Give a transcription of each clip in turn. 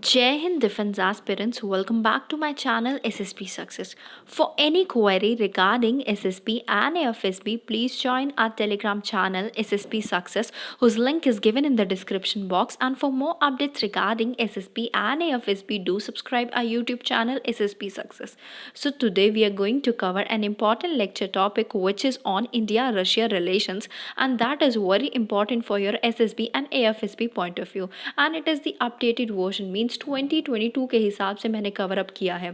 Jai Hind Defense aspirants, welcome back to my channel SSP Success. For any query regarding SSP and AFSB, please join our Telegram channel SSP Success, whose link is given in the description box. And for more updates regarding SSP and AFSB, do subscribe our YouTube channel SSP Success. So today we are going to cover an important lecture topic which is on India-Russia relations, and that is very important for your SSB and AFSB point of view. And it is the updated version, means 2022 के हिसाब से मैंने cover up किया है.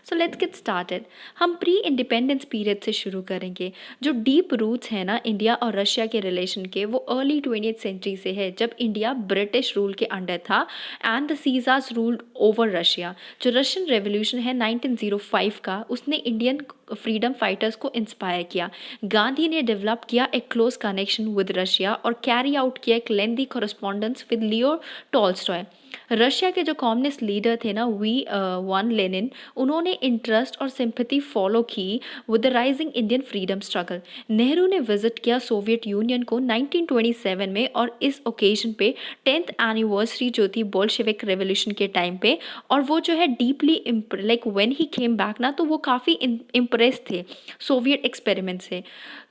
So let's get started. हम pre independence period से शुरू करेंगे. जो डीप रूट्स हैं ना इंडिया और रशिया के रिलेशन के, वो अर्ली 20th सेंचुरी से है, जब इंडिया ब्रिटिश रूल के अंडर था एंड द सीजास रूल्ड ओवर रशिया. जो रशियन रेवोल्यूशन है 1905 का, उसने इंडियन फ्रीडम फाइटर्स को इंस्पायर किया. गांधी ने डेवलप किया एक क्लोज कनेक्शन विद रशिया और कैरी आउट किया एक lengthy correspondence with Leo Tolstoy. Russia के जो कम्युनिस्ट लीडर थे ना वन लेनिन, उन्होंने इंटरेस्ट और सिंपैथी फॉलो की with the rising Indian freedom struggle. Nehru ने विजिट किया सोवियत यूनियन को 1927 में, और इस ओकेजन पे 10th एनिवर्सरी जो थी बोल्शेविक रेवोल्यूशन के टाइम पे, और वो जो है deeply like when he came back ना, तो वो काफ़ी इम्प्रेस थे सोवियत एक्सपेरिमेंट से.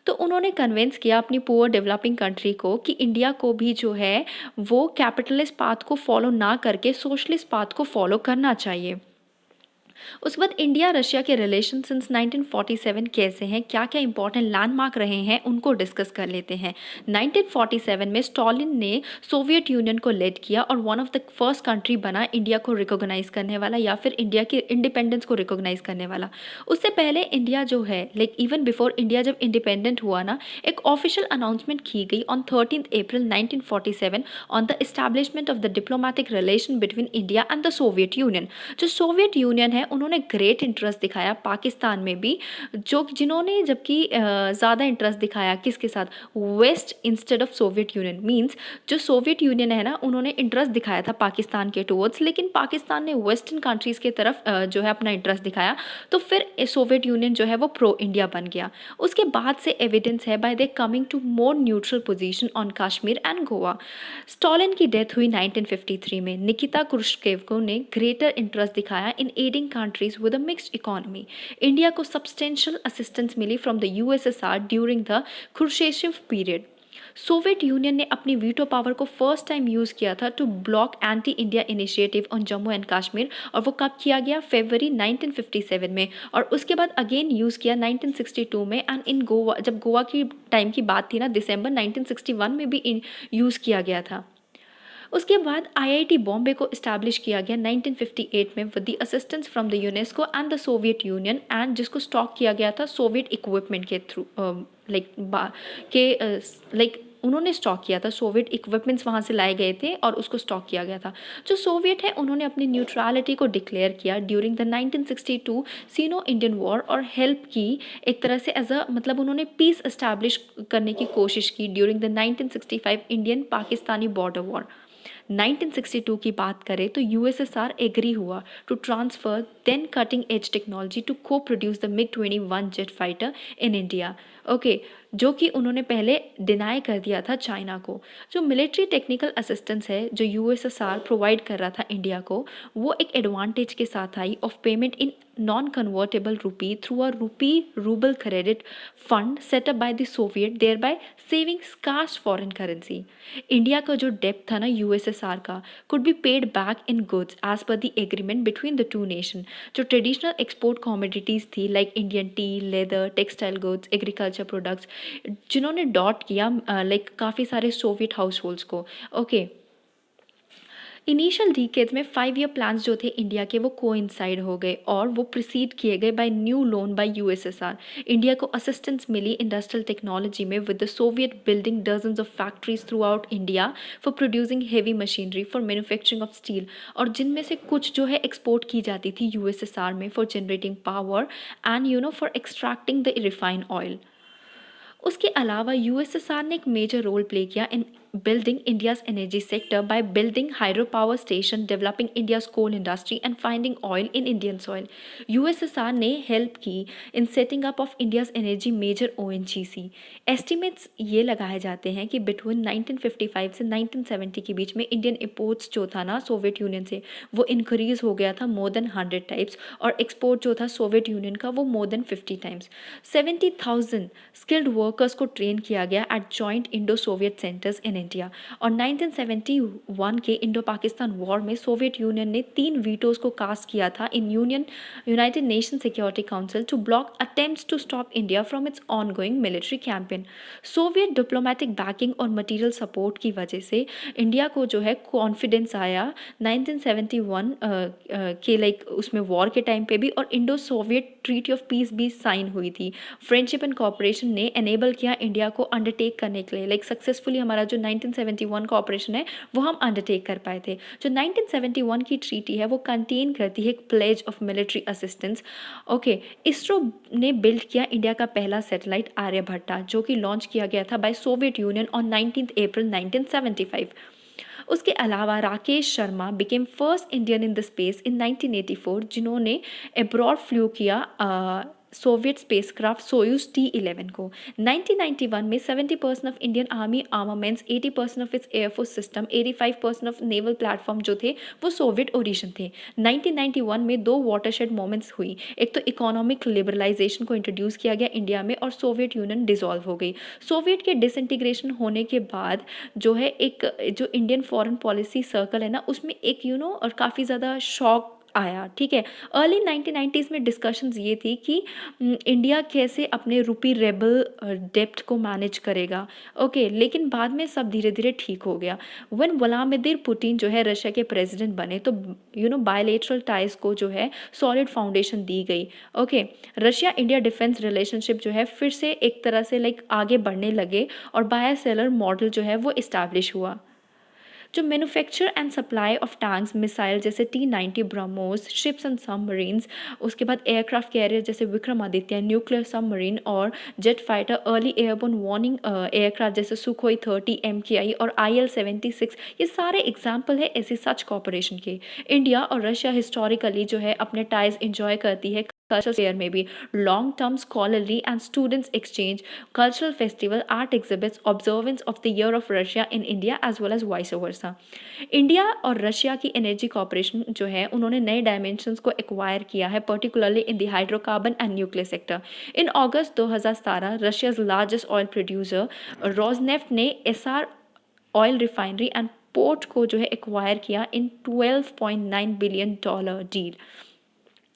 तो उन्होंने कन्विंस किया अपनी पुअर डेवलपिंग कंट्री को कि इंडिया को भी जो है वो कैपिटलिस्ट पाथ को फॉलो ना करके सोशलिस्ट पाथ को फॉलो करना चाहिए. उसके बाद इंडिया रशिया के रिलेशन सिंस 1947 कैसे हैं, क्या क्या इंपॉर्टेंट लैंडमार्क रहे हैं, उनको डिस्कस कर लेते हैं. 1947 में स्टॉलिन ने सोवियत यूनियन को लीड किया और one of the first country बना इंडिया को रिकॉग्नाइज करने वाला, या फिर इंडिया के इंडिपेंडेंस को रिकॉग्नाइज करने वाला. उससे पहले इंडिया जो है लाइक इवन बिफोर इंडिया जब इंडिपेंडेंट हुआ ना, एक ऑफिशियल अनाउंसमेंट की गई on 13th April 1947 on the establishment of the diplomatic relation between India and the Soviet union. जो सोवियत यूनियन है उन्होंने ग्रेट इंटरेस्ट दिखाया पाकिस्तान में भी, जो जिन्होंने जबकि ज़्यादा इंटरेस्ट दिखाया किसके साथ, west instead of Soviet Union. Means जो सोवियत यूनियन है ना, उन्होंने इंटरेस्ट दिखाया था पाकिस्तान के टुवर्ड्स, लेकिन पाकिस्तान ने वेस्टर्न कंट्रीज़ के तरफ जो है अपना इंटरेस्ट दिखाया, तो फिर सोवियत यूनियन जो है वो प्रो इंडिया बन गया. उसके बाद से एविडेंस है by they coming to more neutral position on Kashmir and Goa. Stalin की डेथ हुई 1953 में. निकिता क्रुश्चेव ने ग्रेटर इंटरेस्ट दिखाया in aiding countries with a mixed economy. India को substantial assistance मिली from the USSR during the Khrushchev period. Soviet union ने अपनी veto power को फर्स्ट टाइम यूज़ किया था to block anti India initiative on Jammu and Kashmir, और वो कब किया गया, फरवरी 1957 में. और उसके बाद अगेन यूज़ किया 1962 में, एंड इन गोवा, जब गोवा की टाइम की बात थी ना, दिसंबर 1961 में भी यूज़ किया गया था. उसके बाद आईआईटी बॉम्बे को इस्टेब्लिश किया गया 1958 में with the assistance from the UNESCO and the Soviet union, and जिसको स्टॉक किया गया था सोवियत इक्विपमेंट के थ्रू लाइक उन्होंने स्टॉक किया था, सोवियत इक्विपमेंट्स वहाँ से लाए गए थे और उसको स्टॉक किया गया था. जो सोवियत है उन्होंने अपनी न्यूट्रलिटी को डिक्लेयर किया during the 1962 Sino Indian war, और हेल्प की एक तरह से एज अ मतलब उन्होंने पीस इस्टेब्लिश करने की कोशिश की during the 1965 Indian Pakistani border war. 1962 की बात करें तो यूएसएसआर एग्री हुआ to transfer then cutting edge technology to co-produce the MiG-21 jet fighter in India. Okay, जो कि उन्होंने पहले डिनाई कर दिया था चाइना को. जो मिलिट्री टेक्निकल असिस्टेंस है जो यूएसएसआर प्रोवाइड कर रहा था इंडिया को, वो एक एडवांटेज के साथ आई of payment in non convertible रूपी थ्रू अ रूपी rouble credit fund setup by the Soviet, there bye saving scars foreign currency. India का जो डेप्ट था ना यूएसएसआर का, could be paid back in goods as per the agreement between the two nation. जो traditional export commodities थी like Indian T, leather, textile goods, agriculture products, जिन्होंने dot किया like काफ़ी सारे सोवियत हाउस होल्ड्स को. Okay, initial decades में 5 year plans जो थे इंडिया के, वो कोइंसाइड हो गए और वो प्रिसीड किए गए by new loan by USSR. India को असिस्टेंस मिली इंडस्ट्रियल टेक्नोलॉजी में with the Soviet building dozens of factories throughout India for producing heavy machinery for manufacturing of steel, और जिनमें से कुछ जो है एक्सपोर्ट की जाती थी यूएसएसआर में for generating power and for extracting the refined oil. उसके अलावा यूएसएसआर ने एक मेजर रोल प्ले किया इन building India's energy sector by building hydropower station, developing India's coal industry, and finding oil in Indian soil. USSR ने help की in setting up of India's energy major ONGC. Estimates ये लगाए जाते हैं कि between 1955 से 1970 के बीच में इंडियन imports जो था ना सोवियत यूनियन से वो इंक्रीज हो गया था more than 100 टाइम्स और एक्सपोर्ट जो था सोवियत यूनियन का वो more than 50 times. 70,000 skilled workers को ट्रेन किया गया at joint Indo Soviet centres in India. और 1971 के इंडो पाकिस्तान वॉर में सोवियत यूनियन ने 3 वीटोज को कास्ट किया था in United nation Security Council to block attempts to stop India from its ongoing military campaign. Soviet diplomatic backing और material support की वजह से इंडिया को जो है कॉन्फिडेंस आया 1971 के लाइक उसमें वॉर के टाइम पे भी, और Indo Soviet treaty of peace भी साइन हुई थी. फ्रेंडशिप एंड कॉपरेशन ने एनेबल किया इंडिया को अंडरटेक करने के लिए, लाइक सक्सेसफुली हमारा जो 1971 का ऑपरेशन है वो हम अंडरटेक कर पाए थे. जो 1971 की ट्रीटी है वो कंटेन करती है एक pledge of military assistance. Okay, ISRO ने बिल्ड किया इंडिया का पहला सैटेलाइट आर्यभट्टा जो कि लॉन्च किया गया था बाय सोवियत यूनियन ऑन 19 अप्रैल 1975. उसके अलावा Rakesh Sharma became first Indian in the space in 1984 जिन्होंने अब्रॉड फ्लू किया सोवियत स्पेसक्राफ्ट सोयूज T-11 को. 1991 में 70% of Indian army armaments, 80% of its air force system, 85% of naval platform जो थे वो सोवियत ओरिजिन थे. 1991 में 2 वाटरशेड मोमेंट्स हुई. एक तो इकोनॉमिक लिबरलाइजेशन को इंट्रोड्यूस किया गया इंडिया में और सोवियत यूनियन डिसॉल्व हो गई. सोवियत के डिसइंटीग्रेशन होने के बाद जो है एक जो इंडियन फॉरेन पॉलिसी सर्कल है ना उसमें एक और काफ़ी ज़्यादा शॉक आया. ठीक है, अर्ली 1990s में डिस्कशंस ये थी कि इंडिया कैसे अपने रूपी रेबल डेप्ट को मैनेज करेगा. ओके, लेकिन बाद में सब धीरे धीरे ठीक हो गया. व्हेन व्लादिमीर पुतिन जो है रशिया के प्रेसिडेंट बने तो बायलेटरल टाइज को जो है सॉलिड फाउंडेशन दी गई. Okay, Russia India defence relationship जो है फिर से एक तरह से लाइक आगे बढ़ने लगे और बायसेलर मॉडल जो है वो इस्टेब्लिश हुआ. जो manufacture and supply of tanks, missile जैसे T-90 BrahMos, ships and submarines, उसके बाद एयरक्राफ्ट कैरियर जैसे विक्रमादित्य, न्यूक्लियर सबमरीन और jet fighter, early airborne warning aircraft जैसे सुखोई 30 MKI और IL-76, ये सारे एग्जाम्पल है ऐसे सच कॉपरेशन के. इंडिया और रशिया हिस्टोरिकली जो है अपने टाइज इंजॉय करती है cultural fair में भी. long term scholarly and students exchange, cultural festival, art exhibits, observance of the year of Russia in India as well as vice versa. India और Russia की energy cooperation जो है उन्होंने नए डायमेंशंस को एक्वायर किया है particularly in the hydrocarbon and nuclear sector. In August 2017 Russia's largest oil producer Rosneft ने Essar oil refinery and port को जो है एक्वायर किया इन $12.9 बिलियन डील.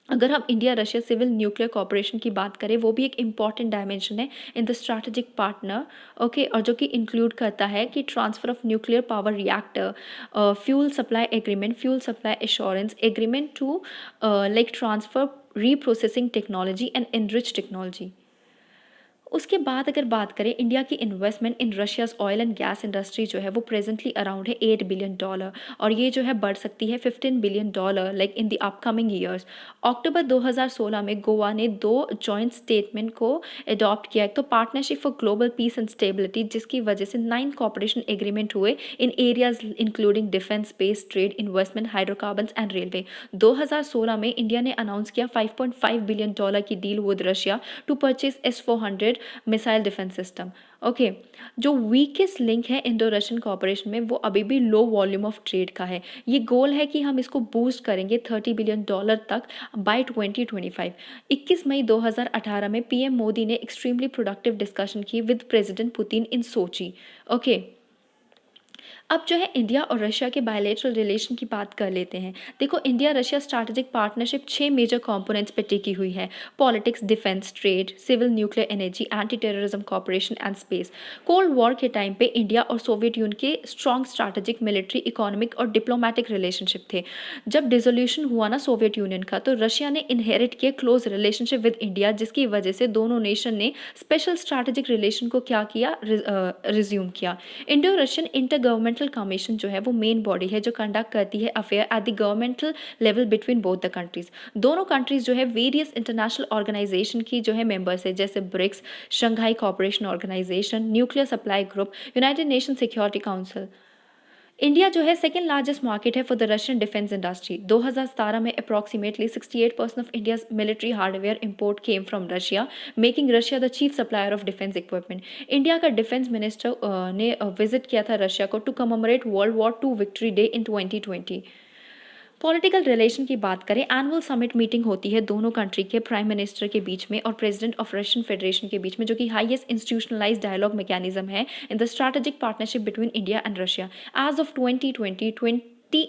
अगर हम India Russia civil nuclear cooperation की बात करें वो भी एक इम्पॉर्टेंट डायमेंशन है in the strategic partner. Okay, और जो कि इंक्लूड करता है कि transfer of nuclear power reactor, fuel supply agreement, fuel supply assurance agreement to like transfer reprocessing technology and enrich technology. उसके बाद अगर बात करें इंडिया की investment in Russia's oil and gas industry जो है वो प्रेजेंटली अराउंड है $8 बिलियन और ये जो है बढ़ सकती है $15 billion like in the upcoming years. October 2016 में गोवा ने 2 जॉइंट स्टेटमेंट को अडॉप्ट किया. एक तो partnership for global peace and stability जिसकी वजह से 9 कॉपरेशन एग्रीमेंट हुए in areas including defence, space, trade, investment, hydrocarbons and railway. 2016 में इंडिया ने अनाउंस किया $5.5 बिलियन की deal with Russia to purchase S-400 missile defence system. Okay, जो weakest link है इंडो रशियन कॉपरेशन में वो अभी भी लो वॉल्यूम ऑफ ट्रेड का है. ये गोल है कि हम इसको बूस्ट करेंगे $30 बिलियन तक बाय 2025. 21 मई 2018 में PM मोदी ने एक्सट्रीमली प्रोडक्टिव डिस्कशन की with president Putin in Sochi. Okay, अब जो है इंडिया और रशिया के बायलेटरल रिलेशन की बात कर लेते हैं. देखो, India Russia strategic partnership 6 major components पे टिकी हुई है. Politics, defence, trade, civil nuclear energy, anti terrorism cooperation and space. Cold war के टाइम पे इंडिया और सोवियत यूनियन के स्ट्रॉन्ग स्ट्रैटेजिक, मिलिट्री, इकोनॉमिक और डिप्लोमेटिक रिलेशनशिप थे. जब डिसोल्यूशन हुआ ना सोवियत यूनियन का तो रशिया ने इनहेरिट किया क्लोज रिलेशनशिप विद इंडिया जिसकी वजह से दोनों नेशन ने स्पेशल स्ट्रैटेजिक रिलेशन को क्या किया, रिज्यूम किया. Indo Russian inter governmental intergovernmental commission जो है वो मेन बॉडी है जो कंडक्ट करती है affair at the governmental level between both the countries. दोनों कंट्रीज जो है वेरियस इंटरनेशनल ऑर्गेनाइजेशन की जो है मेंबर्स है, जैसे BRICS, Shanghai Cooperation Organisation, Nuclear Supply Group, United nation Security Council. India जो है सेकेंड लार्जेस्ट मार्केट है for the Russian defence industry. 2017 में approximately 68% of India's military hardware import came from Russia, making Russia the chief supplier of defence equipment. India का defence minister ने visit किया था Russia को to commemorate World War 2 victory day in 2020। Political relation की बात करें, annual summit meeting होती है दोनों कंट्री के प्राइम मिनिस्टर के बीच में और प्रेसिडेंट ऑफ रशियन फेडरेशन के बीच में, जो कि हाईएस्ट इंस्टीट्यूशनलाइज्ड डायलॉग मैकेनिज्म है in the strategic partnership between India and Russia. As of 2020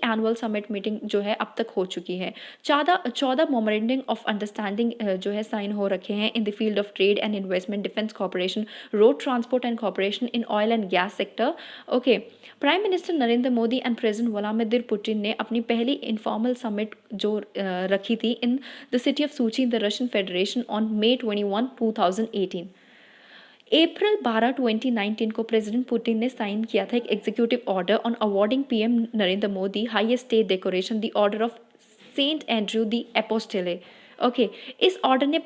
annual summit meeting जो है अब तक हो चुकी है। 14 मोमेंडम ऑफ अंडरस्टैंडिंग जो है साइन हो रखे हैं in the field of trade and investment, defence cooperation, road transport and cooperation in oil and gas sector. Okay, prime minister Narendra Modi and president Vladimir Putin ने अपनी पहली इनफॉर्मल समिट जो रखी थी इन द सिटी ऑफ सूची in the Russian federation on May 21, 2018। अप्रैल 12, 2019 को president Putin ने sign किया था एक executive order on awarding PM Narendra Modi highest state decoration the order of saint Andrew the apostle. Okay, इस ऑर्डर ने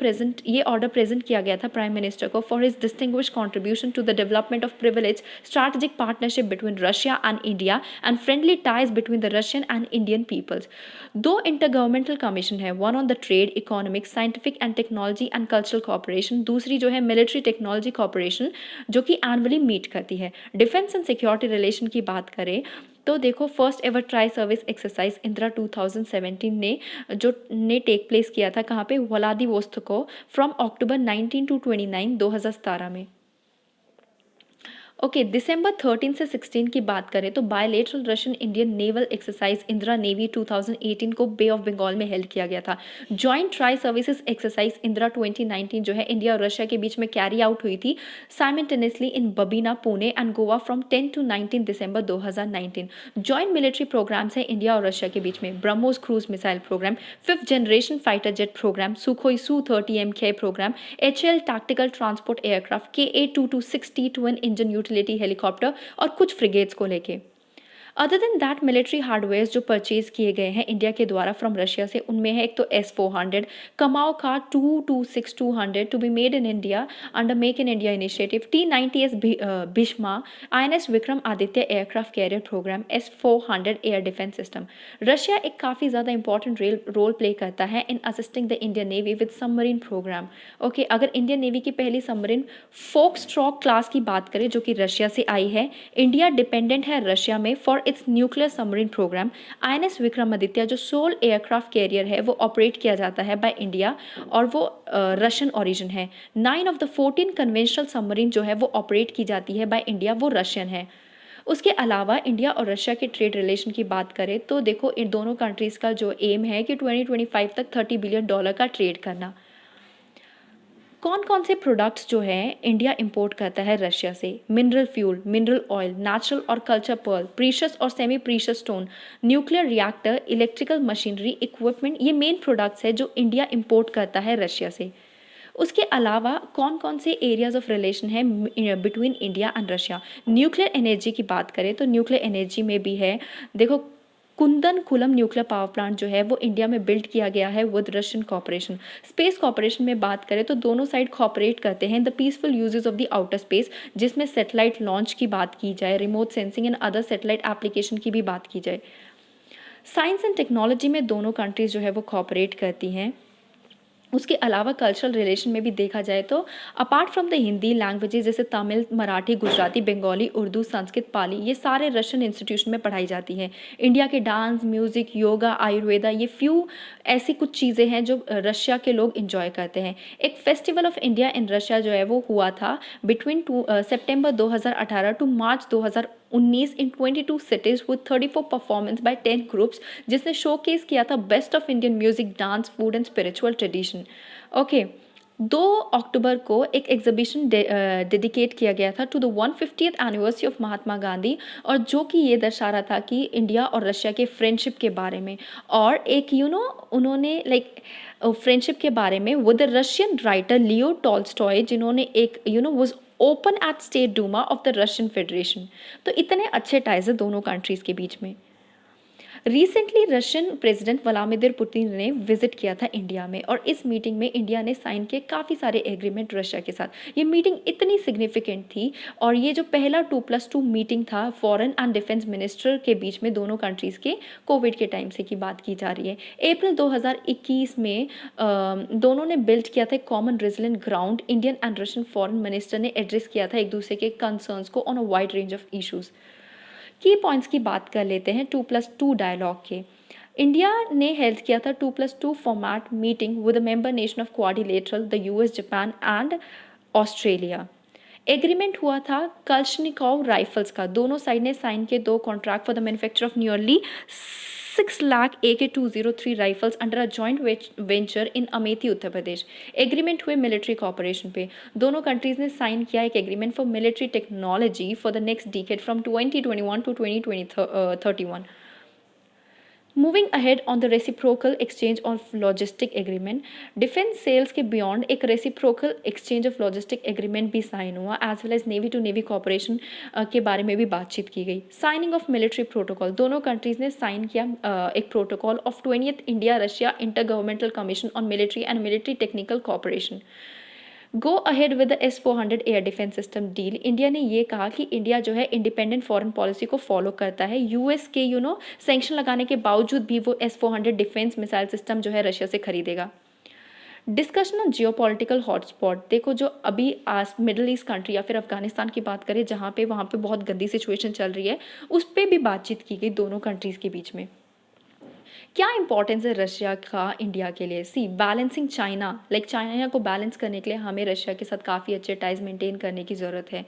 ये ऑर्डर प्रेजेंट किया गया था प्राइम मिनिस्टर को for his distinguished contribution to the development of privilege strategic partnership between Russia and India and friendly ties between the Russian and Indian peoples. दो intergovernmental commission है, one on the trade, economics, scientific and technology and cultural corporation, दूसरी जो है military technology corporation जो कि annually meet करती है। Defence and security relation की बात करें तो देखो, first ever tri service exercise Indira 2017 ने टेक प्लेस किया था कहाँ पे, व्लादिवोस्तोक, फ्रॉम अक्टूबर 19 टू 29 2017 में। ओके, दिसंबर 13 से 16 की बात करें तो bilateral Russian Indian naval exercise Indira navy 2018 को बे ऑफ बंगाल में हेल्ड किया गया था। Joint tri services exercise Indira 2019 जो है इंडिया और रशिया के बीच में कैरी आउट हुई थी simultaneously in Babina, Pune and Goa from 10 to 19 December 2019। Joint military programmes हैं इंडिया और रशिया के बीच में, BrahMos cruise missile programme, 5th generation fighter jet programme, Sukhoi Su-30 MK programme, HL tactical transport aircraft, KA-2260 twin engine utility helicopter और कुछ frigates को लेके। Other than that military hardware जो परचेज किए गए हैं इंडिया के द्वारा फ्रॉम रशिया से, उनमें है एक तो S-400, कमाओ का 226-200 to be made in India under make in India initiative, T-90S Bhishma, INS Vikramaditya aircraft carrier program, S-400 air defence system. Russia एक काफ़ी ज़्यादा इंपॉर्टेंट रोल प्ले करता है in assisting the Indian navy with submarine program. Okay, अगर Indian navy की पहली submarine फोक्सट्रॉक class की बात करें जो कि रशिया से आई है, इंडिया डिपेंडेंट है रशिया में for its nuclear submarine programme. INS Vikramaditya जो सोल एयरक्राफ्ट कैरियर है वो ऑपरेट किया जाता है बाय इंडिया और वो रशियन ओरिजिन है। 9 ऑफ द 14 कन्वेंशनल सबमरीन जो है वो ऑपरेट की जाती है बाय इंडिया, वो रशियन है। उसके अलावा इंडिया और रशिया के ट्रेड रिलेशन की बात करें तो देखो, इन दोनों कंट्रीज़ का जो एम है कि 2025 तक $30 बिलियन का ट्रेड करना। कौन कौन से प्रोडक्ट्स जो हैं इंडिया इंपोर्ट करता है रशिया से? Mineral fuel, mineral oil, natural और कल्चर पर्ल, प्रीशियस और semi precious stone, nuclear reactor, electrical machinery equipment, ये मेन प्रोडक्ट्स है जो इंडिया इंपोर्ट करता है रशिया से। उसके अलावा कौन कौन से एरियाज ऑफ रिलेशन है between India and Russia? Nuclear energy की बात करें तो न्यूक्लियर एनर्जी में भी है, देखो कुंदनकुलम न्यूक्लियर पावर प्लांट जो है वो इंडिया में बिल्ड किया गया है with Russian cooperation. Space cooperation में बात करें तो दोनों साइड कॉपरेट करते हैं the peaceful uses of the outer space, जिसमें सैटेलाइट लॉन्च की बात की जाए, remote sensing and other satellite application की भी बात की जाए। साइंस एंड टेक्नोलॉजी में दोनों कंट्रीज जो है वो कॉपरेट करती हैं। उसके अलावा कल्चरल रिलेशन में भी देखा जाए तो apart from the Hindi languages जैसे तमिल, मराठी, गुजराती, बंगाली, उर्दू, संस्कृत, पाली, ये सारे रशियन इंस्टीट्यूशन में पढ़ाई जाती हैं। इंडिया के डांस, म्यूज़िक, योगा, आयुर्वेदा, ये फ्यू ऐसी कुछ चीज़ें हैं जो रशिया के लोग इंजॉय करते हैं। एक festival of India in Russia जो है वो हुआ था between September 2018 to March 2019 in 22 cities with 34 performance by 10 groups, जिसने शोकेस किया था best of Indian music, dance, food and spiritual tradition. Okay, 2 October को एक एग्जीबिशन डेडिकेट किया गया था to the 150th anniversary of Mahatma Gandhi, और जो कि ये दर्शा रहा था कि इंडिया और रशिया के फ्रेंडशिप के बारे में, और एक उन्होंने फ्रेंडशिप के बारे में with the Russian writer Leo Tolstoy, जिन्होंने एक was open at state Duma of the Russian federation. तो इतने अच्छे टाइज है दोनों कंट्रीज़ के बीच में। Recently Russian president Vladimir Putin ने विजिट किया था इंडिया में, और इस मीटिंग में इंडिया ने साइन किए काफ़ी सारे एग्रीमेंट रशिया के साथ। ये मीटिंग इतनी सिग्निफिकेंट थी, और ये जो पहला 2+2 मीटिंग था फॉरेन एंड डिफेंस मिनिस्टर के बीच में दोनों कंट्रीज़ के, कोविड के टाइम से की बात की जा रही है। अप्रैल 2021 में दोनों ने बिल्ड किया था common resilient ground. Indian and Russian foreign minister ने एड्रेस किया था एक दूसरे के कंसर्न्स को on a wide range of issues. की पॉइंट्स की बात कर लेते हैं 2+2 डायलॉग के। इंडिया ने हेल्थ किया था 2+2 format meeting with member nation of quadrilateral, the US, Japan and Australia. Agreement हुआ था कल्शनिकोव राइफल्स का। दोनों साइड ने साइन किए 2 contract for the manufacture of nearly 6 lakh AK-203 rifles under a joint venture in Amethi, Uttar Pradesh. Agreement हुए military cooperation पे। दोनों countries ने साइन किया एक agreement for military technology for the next decade from 2021 to 2031। Moving ahead on the reciprocal exchange of logistic agreement, defence sales के beyond एक reciprocal exchange of logistic agreement भी sign हुआ, as well as navy to navy corporation के बारे में भी बातचीत की गई। साइनिंग ऑफ मिलिट्री प्रोटोकॉल, दोनों कंट्रीज ने साइन किया एक protocol of 20th India Russia inter governmental commission on military and military technical corporation. Go ahead with the S-400 air defence system deal. India ने ये कहा कि इंडिया जो है इंडिपेंडेंट फॉरेन पॉलिसी को फॉलो करता है। यूएस के सैंक्शन लगाने के बावजूद भी वो S-400 डिफेंस मिसाइल सिस्टम जो है रशिया से खरीदेगा। डिस्कशन ऑन जियोपॉलिटिकल हॉटस्पॉट, देखो जो अभी आज मिडल ईस्ट कंट्री या फिर अफगानिस्तान की बात करें, जहाँ पे वहाँ पे बहुत गंदी सिचुएशन चल रही है, उस पर भी बातचीत की गई दोनों कंट्रीज़ के बीच में। क्या इंपॉर्टेंस है रशिया का इंडिया के लिए? सी बैलेंसिंग चाइना, लाइक चाइना को बैलेंस करने के लिए हमें रशिया के साथ काफ़ी अच्छे टाइज मेंटेन करने की ज़रूरत है।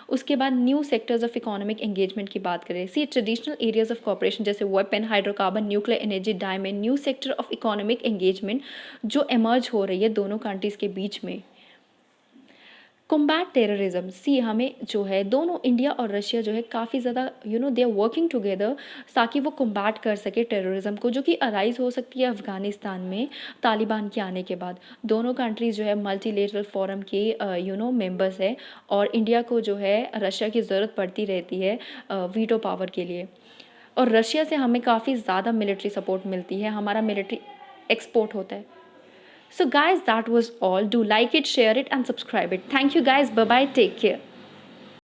उसके बाद new sectors of economic engagement की बात करें, सी ट्रेडिशनल एरियाज ऑफ कॉपरेशन जैसे weapon, hydrocarbon, nuclear energy, diamond, new sector of economic engagement जो एमर्ज हो रही है दोनों कंट्रीज़ के बीच में। कॉम्बैट टेररिज्म, सी हमें जो है दोनों इंडिया और रशिया जो है काफ़ी ज़्यादा दे आर वर्किंग टुगेदर ताकि वो कॉम्बैट कर सके टेररिज्म को, जो कि अराइज हो सकती है अफ़गानिस्तान में तालिबान के आने के बाद। दोनों कंट्रीज़ जो है मल्टीलेटरल फोरम के मेंबर्स है, और इंडिया को जो है रशिया की ज़रूरत पड़ती रहती है वीटो पावर के लिए, और रशिया से हमें काफ़ी ज़्यादा मिलिट्री सपोर्ट मिलती है, हमारा मिलिट्री एक्सपोर्ट होता है। So guys, that was all. Do like it, share it and subscribe it. Thank you guys. Bye bye. Take care.